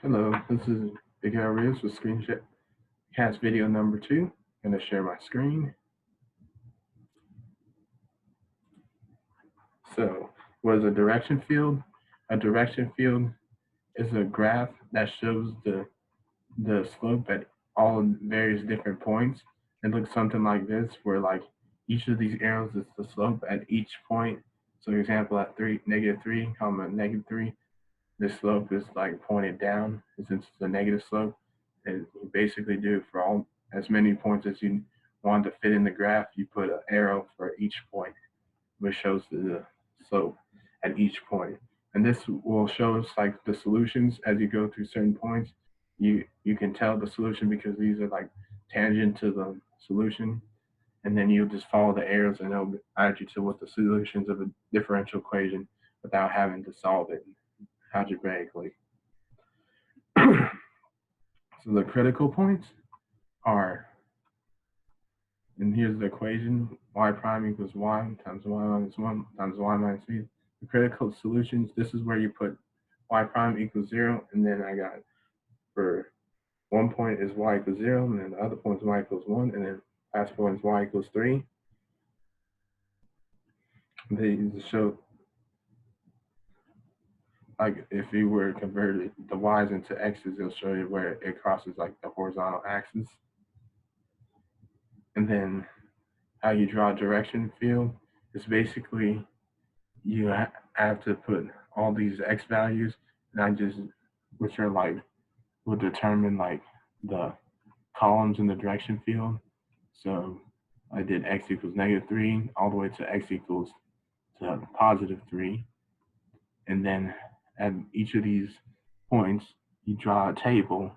Hello, this is Big Al Rios with Screencast video number 2. I'm going to share my screen. So, what is a direction field? A direction field is a graph that shows the slope at all various different points. It looks something like this, where like each of these arrows is the slope at each point. So, for example, at -3, comma -3, the slope is like pointed down, and since it's a negative slope, and you basically do it for all as many points as you want to fit in the graph. You put an arrow for each point, which shows the slope at each point. And this will show us like the solutions as you go through certain points. You can tell the solution because these are like tangent to the solution, and then you'll just follow the arrows and it'll guide you to what the solutions of a differential equation without having to solve it algebraically. So the critical points are, and here's the equation, y prime equals y times y minus 1 times y minus b. The critical solutions, this is where you put y prime equals 0, and then I got for one point is y equals 0, and then the other point is y equals 1, and then last point is y equals 3. They show, like, if you were converted the y's into x's, it'll show you where it crosses like the horizontal axis. And then how you draw a direction field is basically you have to put all these x values, and which are like, will determine like the columns in the direction field. So I did x equals -3 all the way to x equals to +3. And then at each of these points, you draw a table,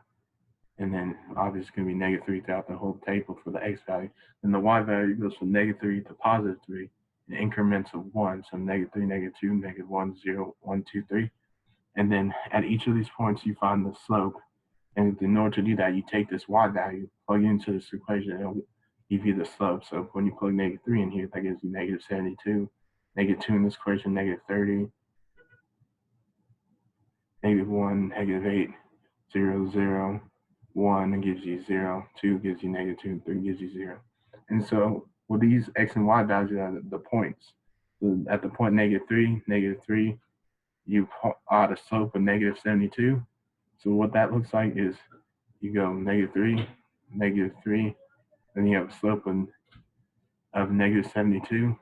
and then obviously it's going to be -3 throughout the whole table for the x value. Then the y value goes from -3 to +3 in increments of 1. So -3, -2, -1, 0, 1, 2, 3. And then at each of these points, you find the slope. And in order to do that, you take this y value, plug it into this equation, and it'll give you the slope. So when you plug -3 in here, that gives you -72. -2 in this equation, -30. -1, -8, 0, 0, 1, and gives you 0, 2 gives you -2, 3 gives you 0. And so with these x and y values are the points. So at the point -3, you add a slope of -72. So what that looks like is you go -3, -3, then you have a slope of -72,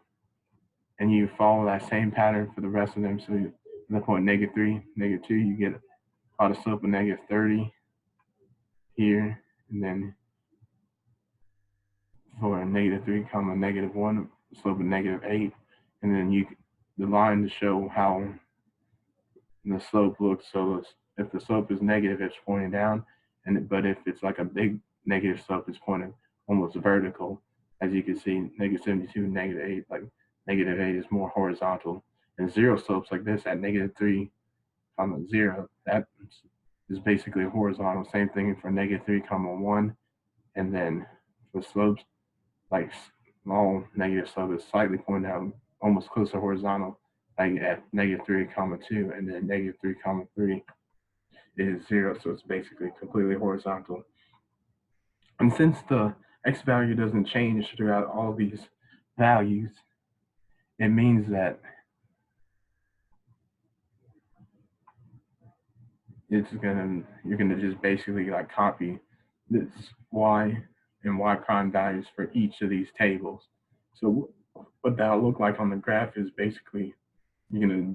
and you follow that same pattern for the rest of them. So at the point -3, -2, you get a slope of -30 here, and then for -3, comma -1, slope of -8, and then the line to show how the slope looks. So if the slope is negative, it's pointing down, but if it's like a big negative slope, it's pointing almost vertical. As you can see, -72, -8, like -8 is more horizontal, and 0 slopes like this at -3, comma 0, that is basically horizontal. Same thing for -3, comma 1, and then for slopes like small negative slope is slightly pointing down, almost close to horizontal, like at -3, comma 2, and then -3, comma 3 is 0, so it's basically completely horizontal. And since the x value doesn't change throughout all these values, it means that you're gonna just basically like copy this y and y prime values for each of these tables. So what that'll look like on the graph is basically you're gonna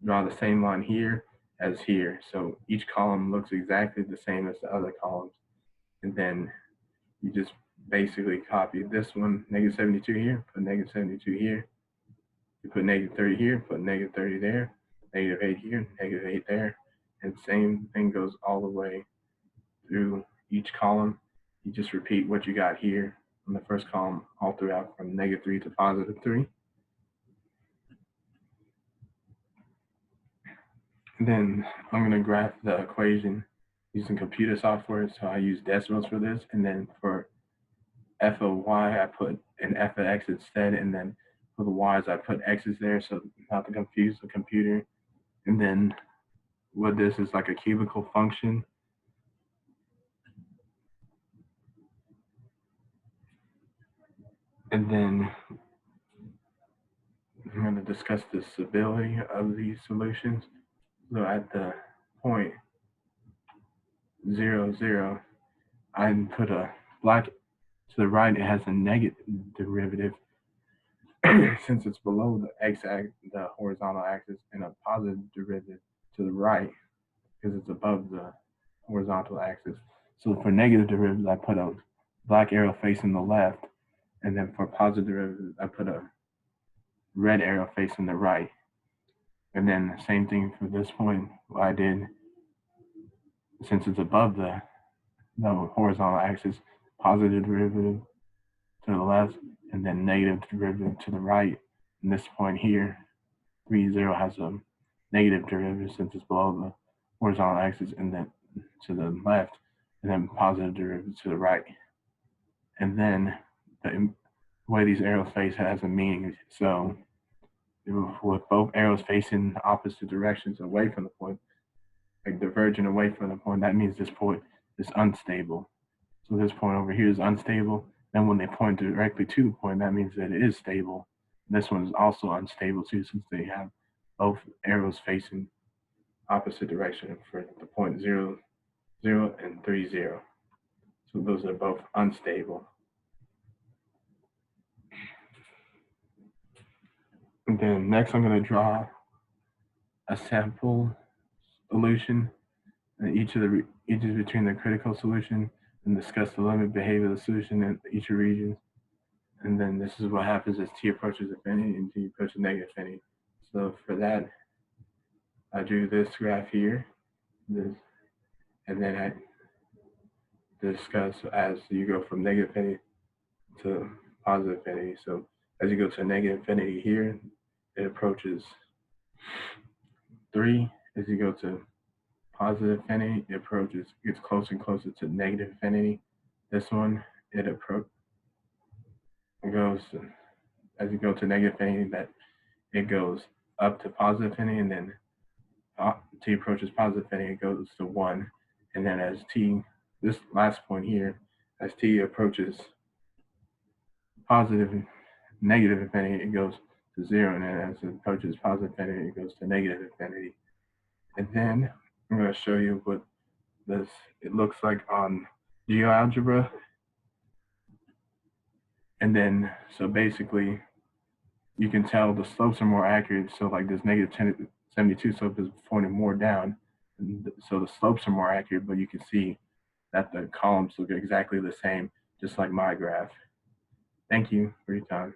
draw the same line here as here. So each column looks exactly the same as the other columns, and then you just basically copy this one, -72 here, put -72 here, you put -30 here, put -30 there, -8 here, -8 there, and same thing goes all the way through each column. You just repeat what you got here on the first column all throughout from -3 to +3. And then I'm going to graph the equation using computer software. So I use decimals for this, and then for f of y, I put an f of x instead, and then for the y's, I put x's there so not to confuse the computer. And then what this is like a cubical function. And then I'm going to discuss the stability of these solutions. So at the point 0, 0, I put a black to the right. It has a negative derivative since it's below the x-axis, the horizontal axis, and a positive derivative to the right because it's above the horizontal axis. So for negative derivatives, I put a black arrow facing the left, and then for positive derivatives, I put a red arrow facing the right. And then the same thing for this point, what I did, since it's above the horizontal axis, positive derivative to the left, and then negative derivative to the right. And this point here, 3, 0 has a negative derivative since it's below the horizontal axis, and then to the left, and then positive derivative to the right. And then the way these arrows face has a meaning. So with both arrows facing opposite directions away from the point, like diverging away from the point, that means this point is unstable. So this point over here is unstable. Then when they point directly to the point, that means that it is stable. And this one is also unstable too, since they have both arrows facing opposite direction for the point 0, 0 and 3, 0. So those are both unstable. And then next I'm going to draw a sample solution, and each is between the critical solution, and discuss the limit behavior of the solution in each region. And then this is what happens as t approaches infinity and t approaches negative infinity. So for that, I drew this graph here, this, and then I discuss as you go from negative infinity to positive infinity. So as you go to negative infinity here, it approaches 3. As you go to positive infinity, it gets closer and closer to negative infinity. This one, it goes, as you go to negative infinity, that it goes up to positive infinity, and then t approaches positive infinity, it goes to 1. And then as t, this last point here, as t approaches negative infinity, it goes to 0. And then as it approaches positive infinity, it goes to negative infinity. And then I'm going to show you what it looks like on GeoAlgebra. And then, so basically, you can tell the slopes are more accurate. So like this negative 72 slope is pointing more down. And so the slopes are more accurate, but you can see that the columns look exactly the same, just like my graph. Thank you for your time.